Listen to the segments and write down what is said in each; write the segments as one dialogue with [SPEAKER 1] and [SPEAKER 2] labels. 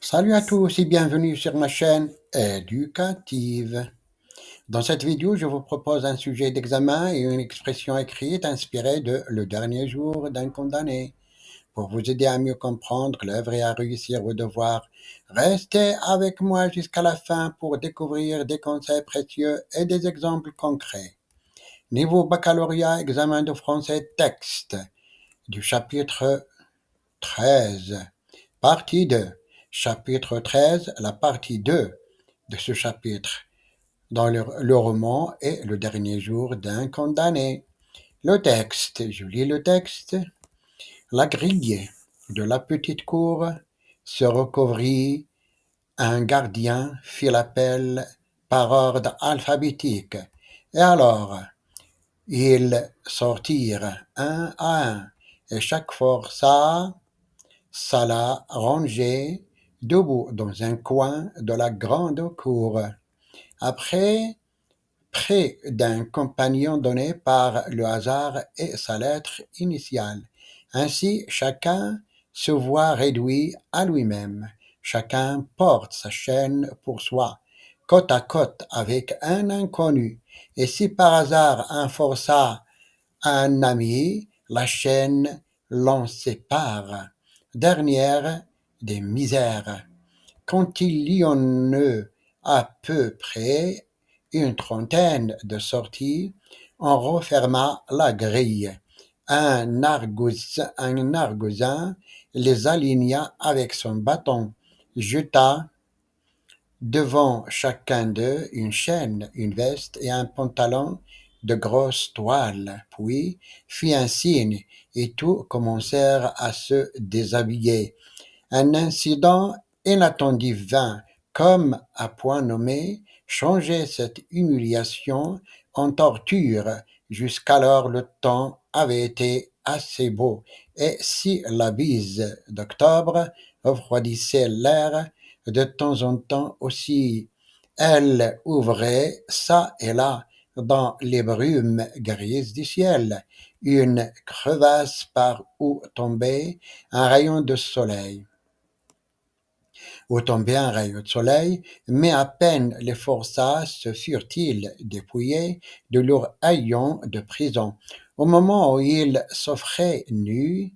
[SPEAKER 1] Salut à tous et bienvenue sur ma chaîne éducative. Dans cette vidéo, je vous propose un sujet d'examen et une expression écrite inspirée de Le dernier jour d'un condamné. Pour vous aider à mieux comprendre l'œuvre et à réussir vos devoirs, restez avec moi jusqu'à la fin pour découvrir des conseils précieux et des exemples concrets. Niveau baccalauréat, examen de français texte du chapitre 13. Partie 2. Chapitre 13, la partie 2 de ce chapitre, dans le roman est le dernier jour d'un condamné. Le texte, je lis le texte. La grille de la petite cour se recouvrit, un gardien fit l'appel par ordre alphabétique. Et alors, ils sortirent un à un, et chaque forçat s'alla ranger debout dans un coin de la grande cour. Après, près d'un compagnon donné par le hasard et sa lettre initiale. Ainsi, chacun se voit réduit à lui-même. Chacun porte sa chaîne pour soi, côte à côte avec un inconnu. Et si par hasard un forçat un ami, la chaîne l'en sépare. Dernière des misères. Quand il y en eut à peu près une trentaine de sorties, on referma la grille. Un argousin les aligna avec son bâton, jeta devant chacun d'eux une chaîne, une veste et un pantalon de grosse toile, puis fit un signe, et tous commencèrent à se déshabiller. Un incident inattendu vint, comme à point nommé, changer cette humiliation en torture. Jusqu'alors le temps avait été assez beau, et si la bise d'octobre refroidissait l'air, de temps en temps aussi, elle ouvrait çà et là, dans les brumes grises du ciel, une crevasse par où tombait un rayon de soleil où tombait un rayon de soleil, mais à peine les forçats se furent-ils dépouillés de leur haillons de prison. Au moment où ils s'offraient nus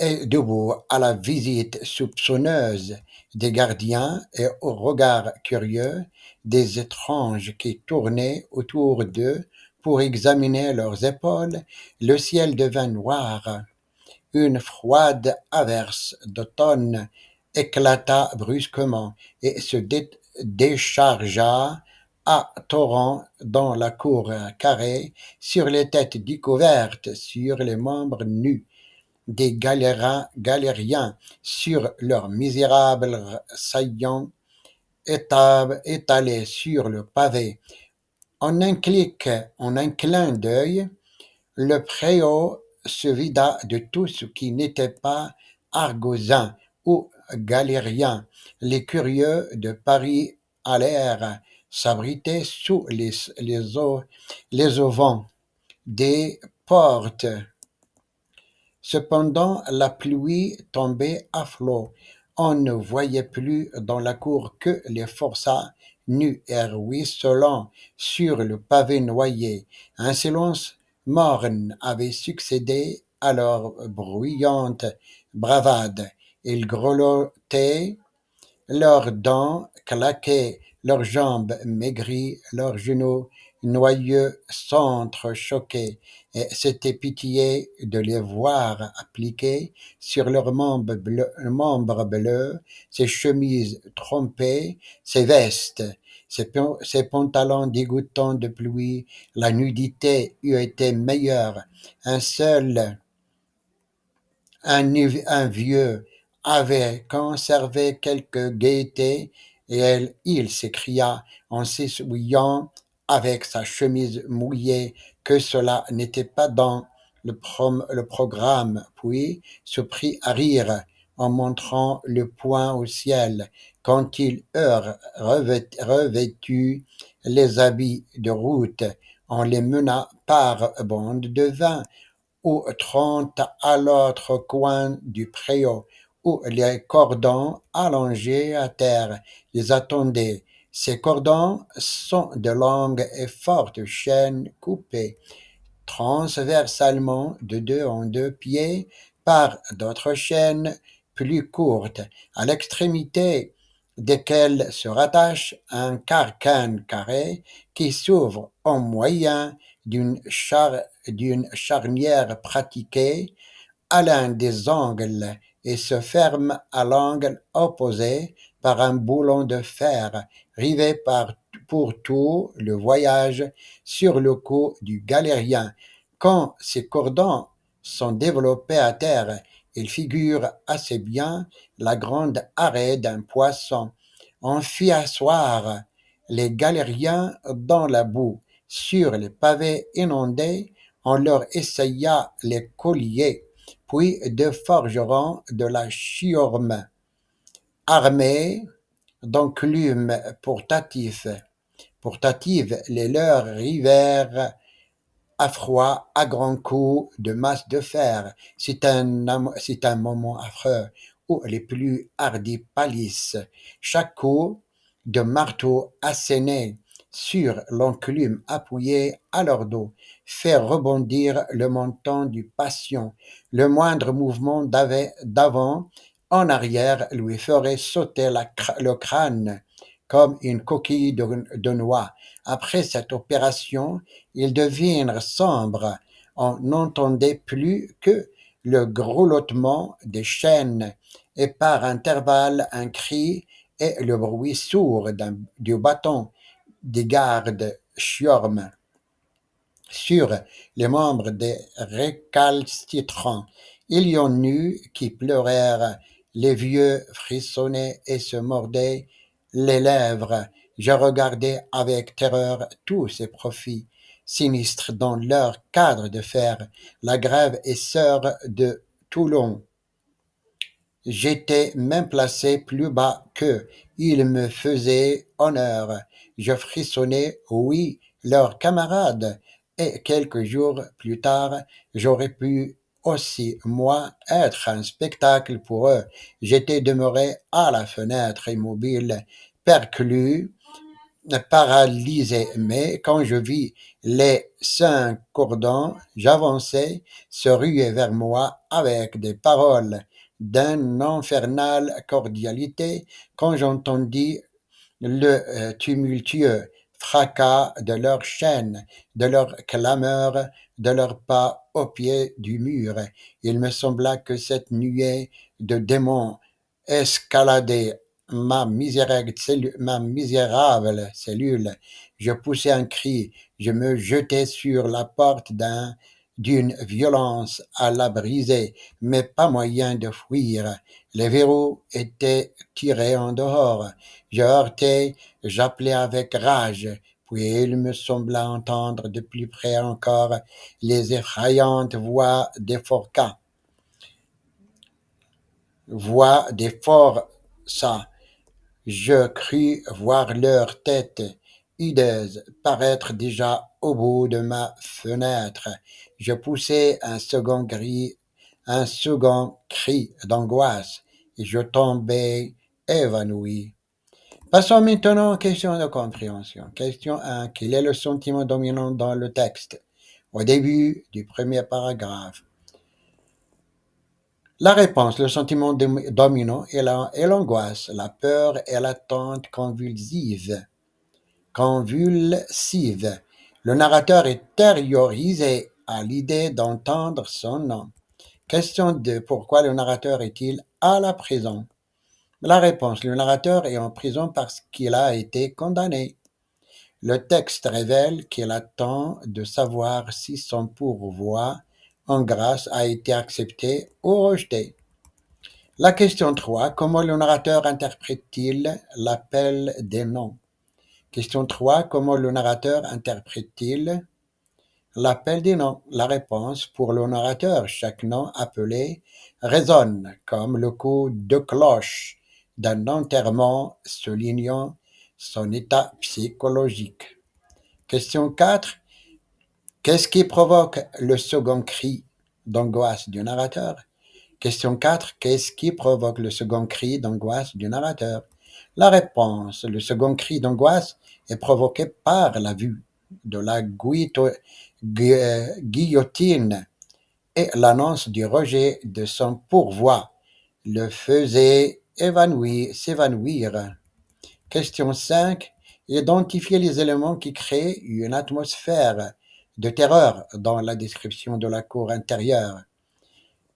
[SPEAKER 1] et debout à la visite soupçonneuse des gardiens et au regard curieux des étranges qui tournaient autour d'eux pour examiner leurs épaules, le ciel devint noir. Une froide averse d'automne éclata brusquement et se déchargea à torrents dans la cour carrée, sur les têtes découvertes, sur les membres nus des galériens, sur leurs misérables saillants étalés sur le pavé. En un clin d'œil, le préau se vida de tout ce qui n'était pas argosin ou galérien. Les curieux de Paris allèrent s'abriter sous les auvents des portes. Cependant, la pluie tombait à flots. On ne voyait plus dans la cour que les forçats nus et ruisselants sur le pavé noyé. Un silence morne avait succédé à leur bruyante bravade. Ils grelottaient, leurs dents claquaient, leurs jambes maigries, leurs genoux noyeux s'entrechoquaient, et c'était pitié de les voir appliquer sur leurs membres bleus, ces chemises trompées, ces vestes, ces pantalons dégoûtants de pluie. La nudité eût été meilleure. Un seul un vieux avait conservé quelque gaieté, et il s'écria en s'essuyant avec sa chemise mouillée que cela n'était pas dans le programme, puis se prit à rire en montrant le poing au ciel quand il eut revêtu les habits de route. On les mena par bande de 20 ou 30 à l'autre coin du préau, où les cordons allongés à terre les attendaient. Ces cordons sont de longues et fortes chaînes coupées transversalement de 2 en 2 pieds par d'autres chaînes plus courtes, à l'extrémité desquelles se rattache un carcan carré qui s'ouvre au moyen d'une charnière pratiquée à l'un des angles et se ferme à l'angle opposé par un boulon de fer rivé pour tout le voyage sur le cou du galérien. Quand ces cordons sont développés à terre, ils figurent assez bien la grande arrêt d'un poisson. On fit asseoir les galériens dans la boue. Sur les pavés inondés, on leur essaya les colliers, puis deux forgerons de la Chiorme, armés d'enclumes portatives, les leurs rivèrent à froid à grands coups de masse de fer. C'est un moment affreux où les plus hardis pâlissent. Chaque coup de marteau asséné sur l'enclume appuyé à leur dos fait rebondir le menton du patient. Le moindre mouvement d'avant en arrière lui ferait sauter le crâne comme une coquille de noix. Après cette opération, ils devinrent sombres. On n'entendait plus que le grelottement des chaînes et par intervalles un cri et le bruit sourd du bâton des gardes chiormes sur les membres des récalcitrants. Il y en eut qui pleurèrent, les vieux frissonnaient et se mordaient les lèvres. Je regardais avec terreur tous ces profits sinistres dans leur cadre de fer, la grève et sœur de Toulon. J'étais même placé plus bas qu'eux. Ils me faisaient honneur. Je frissonnais, oui, leurs camarades. Et quelques jours plus tard, j'aurais pu aussi, moi, être un spectacle pour eux. J'étais demeuré à la fenêtre immobile, perclus, paralysé, mais quand je vis les 5 cordons, j'avançai, se ruer vers moi avec des paroles d'une infernale cordialité quand j'entendis le tumultueux fracas de leurs chaînes, de leurs clameurs, de leurs pas au pied du mur. Il me sembla que cette nuée de démons escaladait ma misérable cellule. Je poussai un cri, je me jetai sur la porte d'une violence à la briser, mais pas moyen de fuir. Les verrous étaient tirés en dehors. Je heurtai, j'appelai avec rage, puis il me sembla entendre de plus près encore les effrayantes voix des forçats. Je crus voir leur tête hideuse paraître déjà au bout de ma fenêtre. Je poussai un second cri d'angoisse et je tombai évanoui. Passons maintenant aux questions de compréhension. Question 1. Quel est le sentiment dominant dans le texte? Au début du premier paragraphe. La réponse, le sentiment dominant est l'angoisse, la peur et l'attente convulsive. Le narrateur est terrorisé à l'idée d'entendre son nom. Question 2. Pourquoi le narrateur est-il à la prison? La réponse, le narrateur est en prison parce qu'il a été condamné. Le texte révèle qu'il attend de savoir si son pourvoi en grâce a été accepté ou rejeté. La question 3. Comment le narrateur interprète-t-il l'appel des noms? Question 3. Comment le narrateur interprète-t-il l'appel des noms? La réponse. Pour le narrateur, chaque nom appelé résonne comme le coup de cloche d'un enterrement soulignant son état psychologique. Question 4. Qu'est-ce qui provoque le second cri d'angoisse du narrateur? Question 4. Qu'est-ce qui provoque le second cri d'angoisse du narrateur? La réponse. Le second cri d'angoisse est provoqué par la vue de la guillotine et l'annonce du rejet de son pourvoi le faisait s'évanouir. Question 5. Identifiez les éléments qui créent une atmosphère de terreur dans la description de la cour intérieure.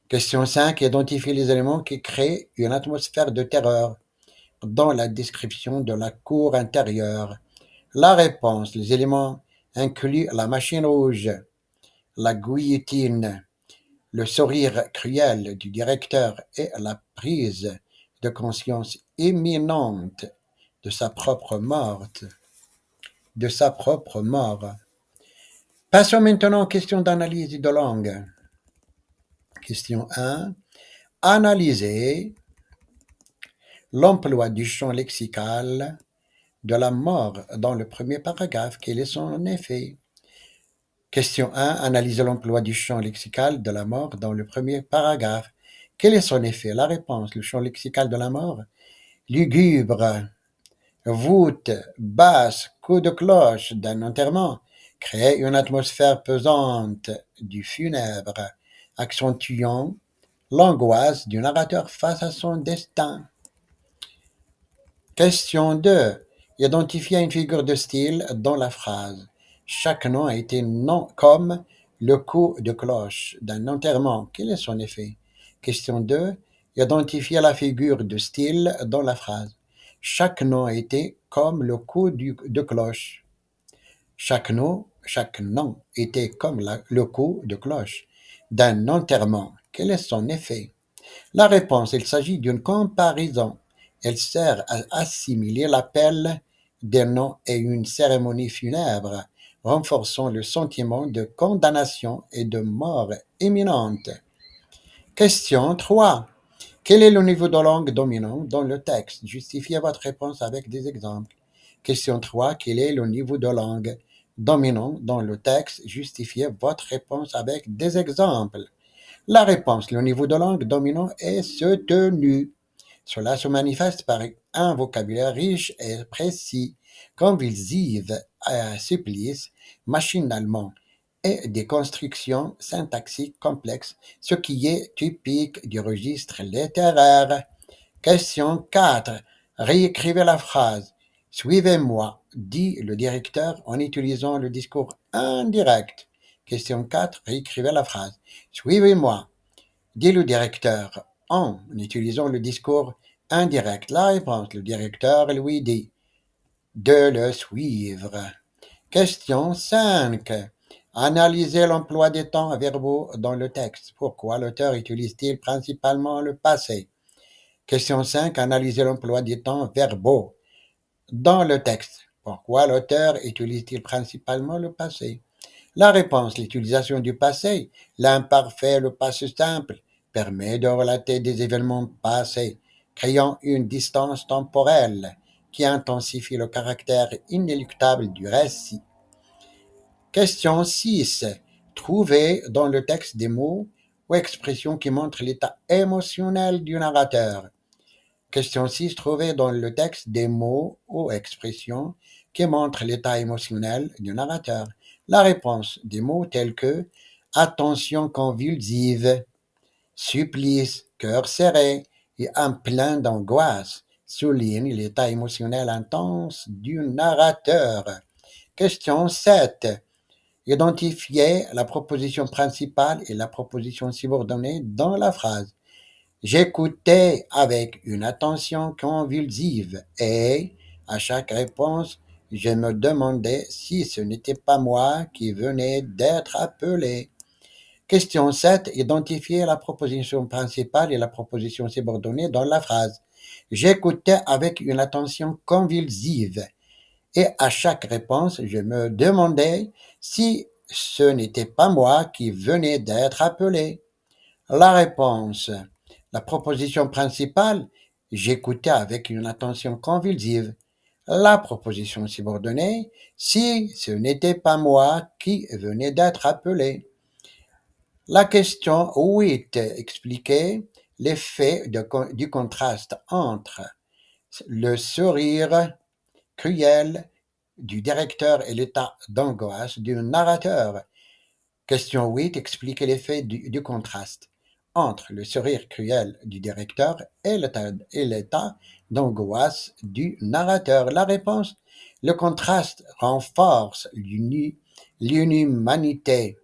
[SPEAKER 1] Question 5. Identifiez les éléments qui créent une atmosphère de terreur dans la description de la cour intérieure. La réponse. Les éléments incluent la machine rouge, la guillotine, le sourire cruel du directeur et la prise de conscience imminente de sa propre mort. Passons maintenant aux questions d'analyse de langue. Question 1. Analysez l'emploi du champ lexical de la mort dans le premier paragraphe. Quel est son effet? Question 1. Analysez l'emploi du champ lexical de la mort dans le premier paragraphe. Quel est son effet? La réponse. Le champ lexical de la mort. Lugubre, voûte, basse, coup de cloche d'un enterrement crée une atmosphère pesante du funèbre, accentuant l'angoisse du narrateur face à son destin. Question 2. Identifiez une figure de style dans la phrase. Chaque nom a été comme le coup de cloche d'un enterrement. Quel est son effet? Question 2. Identifiez la figure de style dans la phrase. Chaque nom a été comme le coup de cloche. Chaque nom était comme le coup de cloche d'un enterrement. Quel est son effet? La réponse. Il s'agit d'une comparaison. Elle sert à assimiler l'appel des noms et une cérémonie funèbre, renforçant le sentiment de condamnation et de mort imminente. Question 3. Quel est le niveau de langue dominant dans le texte? Justifiez votre réponse avec des exemples. Question 3. Quel est le niveau de langue dominant dans le texte? Justifiez votre réponse avec des exemples. La réponse. Le niveau de langue dominant est soutenu. Cela se manifeste par un vocabulaire riche et précis, convulsive, supplice, machinalement, et des constructions syntaxiques complexes, ce qui est typique du registre littéraire. Question 4. Réécrivez la phrase. Suivez-moi, dit le directeur en utilisant le discours indirect. Question 4. Réécrivez la phrase. Suivez-moi, dit le directeur en utilisant le discours indirect. La réponse, le directeur lui dit de le suivre. Question 5. Analysez l'emploi des temps verbaux dans le texte. Pourquoi l'auteur utilise-t-il principalement le passé? Question 5. Analysez l'emploi des temps verbaux dans le texte. Pourquoi l'auteur utilise-t-il principalement le passé? La réponse, l'utilisation du passé, l'imparfait, le passé simple, permet de relater des événements passés, créant une distance temporelle qui intensifie le caractère inéluctable du récit. Question 6. Trouvez dans le texte des mots ou expressions qui montrent l'état émotionnel du narrateur. Question 6. Trouvez dans le texte des mots ou expressions qui montrent l'état émotionnel du narrateur. La réponse, des mots tels que attention convulsive, supplice, cœur serré et un plein d'angoisse soulignent l'état émotionnel intense du narrateur. Question 7. Identifiez la proposition principale et la proposition subordonnée dans la phrase. J'écoutais avec une attention convulsive et, à chaque réponse, je me demandais si ce n'était pas moi qui venais d'être appelé. Question 7. Identifiez la proposition principale et la proposition subordonnée dans la phrase. J'écoutais avec une attention convulsive et à chaque réponse, je me demandais si ce n'était pas moi qui venais d'être appelé. La réponse. La proposition principale, j'écoutais avec une attention convulsive. La proposition subordonnée, si ce n'était pas moi qui venais d'être appelé. La question 8. Expliquez l'effet du contraste entre le sourire cruel du directeur et l'état d'angoisse du narrateur. Question 8. Expliquez l'effet du contraste entre le sourire cruel du directeur et l'état d'angoisse du narrateur. La réponse: le contraste renforce l'inhumanité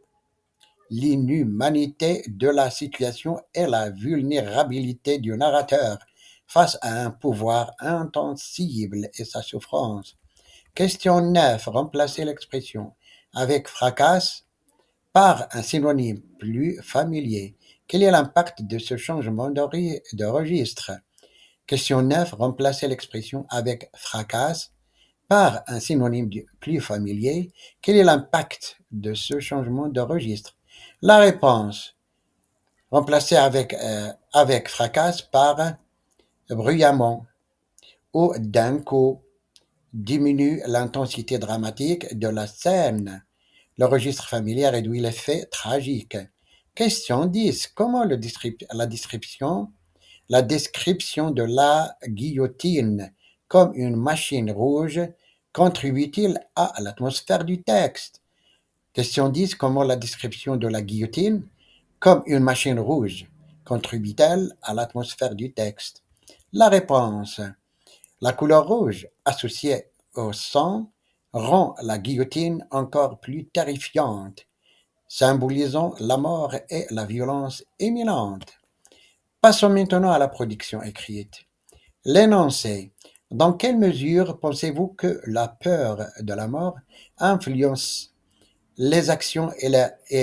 [SPEAKER 1] de la situation et la vulnérabilité du narrateur face à un pouvoir intangible et sa souffrance. Question 9. Remplacez l'expression avec fracas par un synonyme plus familier. Quel est l'impact de ce changement de registre? Question 9. Remplacez l'expression avec fracas par un synonyme plus familier. Quel est l'impact de ce changement de registre? La réponse: remplacer avec fracas par bruyamment ou d'un coup diminue l'intensité dramatique de la scène. Le registre familier réduit l'effet tragique. Question 10. Comment la description de la guillotine comme une machine rouge contribue-t-il à l'atmosphère du texte? Question 10. Comment la description de la guillotine comme une machine rouge contribue-t-elle à l'atmosphère du texte? La réponse: la couleur rouge associée au sang rend la guillotine encore plus terrifiante, symbolisant la mort et la violence imminente. Passons maintenant à la production écrite. L'énoncé: dans quelle mesure pensez-vous que la peur de la mort influence les actions et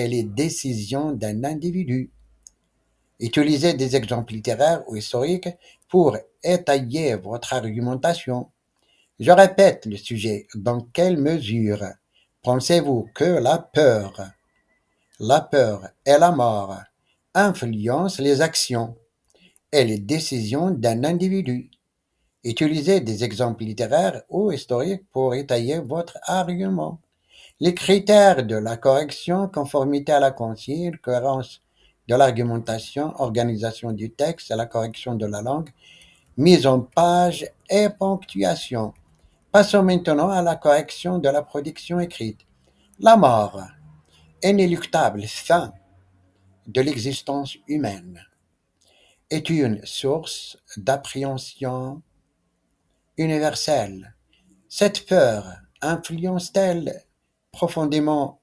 [SPEAKER 1] les décisions d'un individu? Utilisez des exemples littéraires ou historiques pour étayer votre argumentation. Je répète le sujet. Dans quelle mesure pensez-vous que la peur et la mort influencent les actions et les décisions d'un individu? Utilisez des exemples littéraires ou historiques pour étayer votre argument. Les critères de la correction: conformité à la consigne, cohérence de l'argumentation, organisation du texte, la correction de la langue, mise en page et ponctuation. Passons maintenant à la correction de la production écrite. La mort, inéluctable fin de l'existence humaine, est une source d'appréhension universelle. Cette peur influence-t-elle profondément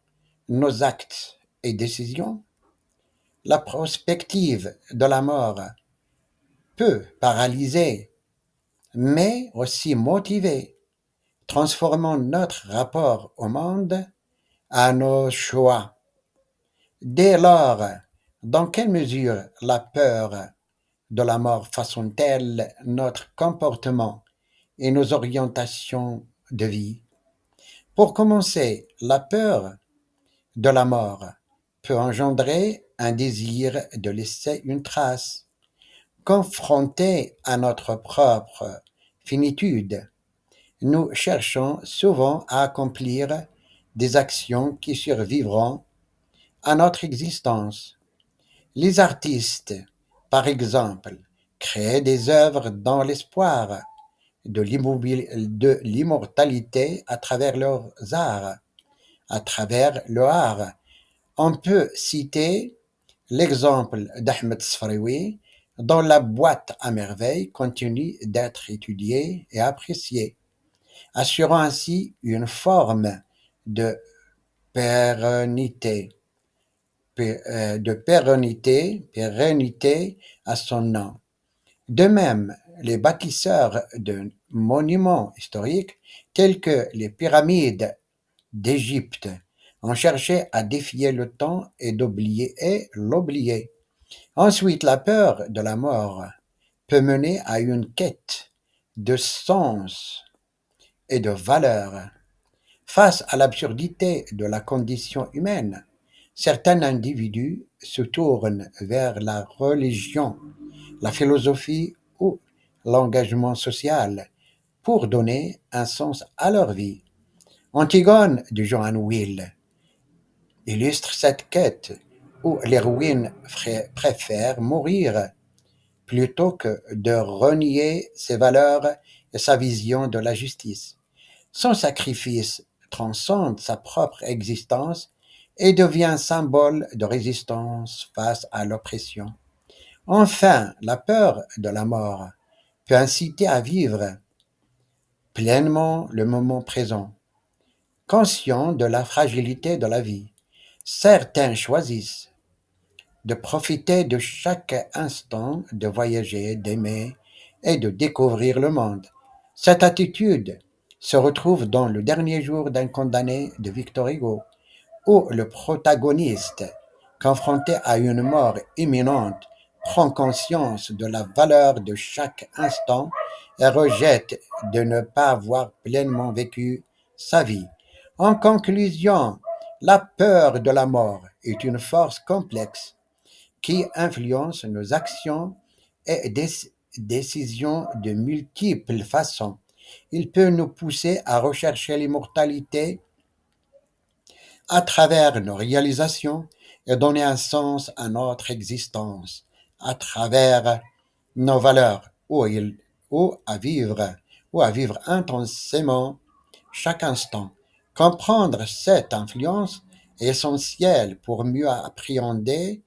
[SPEAKER 1] nos actes et décisions? La prospective de la mort peut paralyser, mais aussi motiver, transformant notre rapport au monde, à nos choix. Dès lors, dans quelle mesure la peur de la mort façonne-t-elle notre comportement et nos orientations de vie? Pour commencer, la peur de la mort peut engendrer un désir de laisser une trace. Confrontés à notre propre finitude, nous cherchons souvent à accomplir des actions qui survivront à notre existence. Les artistes, par exemple, créent des œuvres dans l'espoir de l'immortalité à travers leurs arts, à travers le art. On peut citer l'exemple d'Ahmed Sfraoui, dont la boîte à merveilles continue d'être étudiée et appréciée, assurant ainsi une forme de pérennité, à son nom. De même, les bâtisseurs de monuments historiques tels que les pyramides d'Égypte ont cherché à défier le temps et l'oublier. Ensuite, la peur de la mort peut mener à une quête de sens et de valeur. Face à l'absurdité de la condition humaine, certains individus se tournent vers la religion, la philosophie ou l'engagement social pour donner un sens à leur vie. Antigone de Joan Will illustre cette quête où l'héroïne préfère mourir plutôt que de renier ses valeurs et sa vision de la justice. Son sacrifice transcende sa propre existence et devient symbole de résistance face à l'oppression. Enfin, la peur de la mort peut inciter à vivre pleinement le moment présent, conscient de la fragilité de la vie. Certains choisissent de profiter de chaque instant, de voyager, d'aimer et de découvrir le monde. Cette attitude se retrouve dans Le dernier jour d'un condamné de Victor Hugo, où le protagoniste, confronté à une mort imminente, prend conscience de la valeur de chaque instant et rejette de ne pas avoir pleinement vécu sa vie. En conclusion, la peur de la mort est une force complexe qui influence nos actions et décisions de multiples façons. Il peut nous pousser à rechercher l'immortalité à travers nos réalisations et donner un sens à notre existence, à travers nos valeurs, ou à vivre intensément chaque instant. Comprendre cette influence est essentiel pour mieux appréhender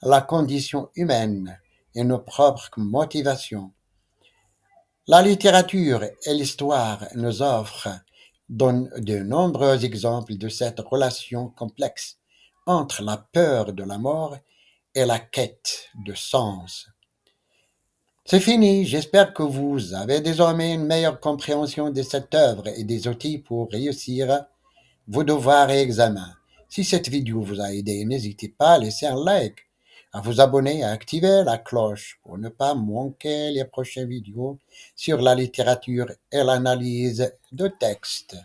[SPEAKER 1] la condition humaine et nos propres motivations. La littérature et l'histoire nous offrent de nombreux exemples de cette relation complexe entre la peur de la mort et la quête de sens. C'est fini, j'espère que vous avez désormais une meilleure compréhension de cette œuvre et des outils pour réussir vos devoirs et examens. Si cette vidéo vous a aidé, n'hésitez pas à laisser un like, à vous abonner et à activer la cloche pour ne pas manquer les prochaines vidéos sur la littérature et l'analyse de textes.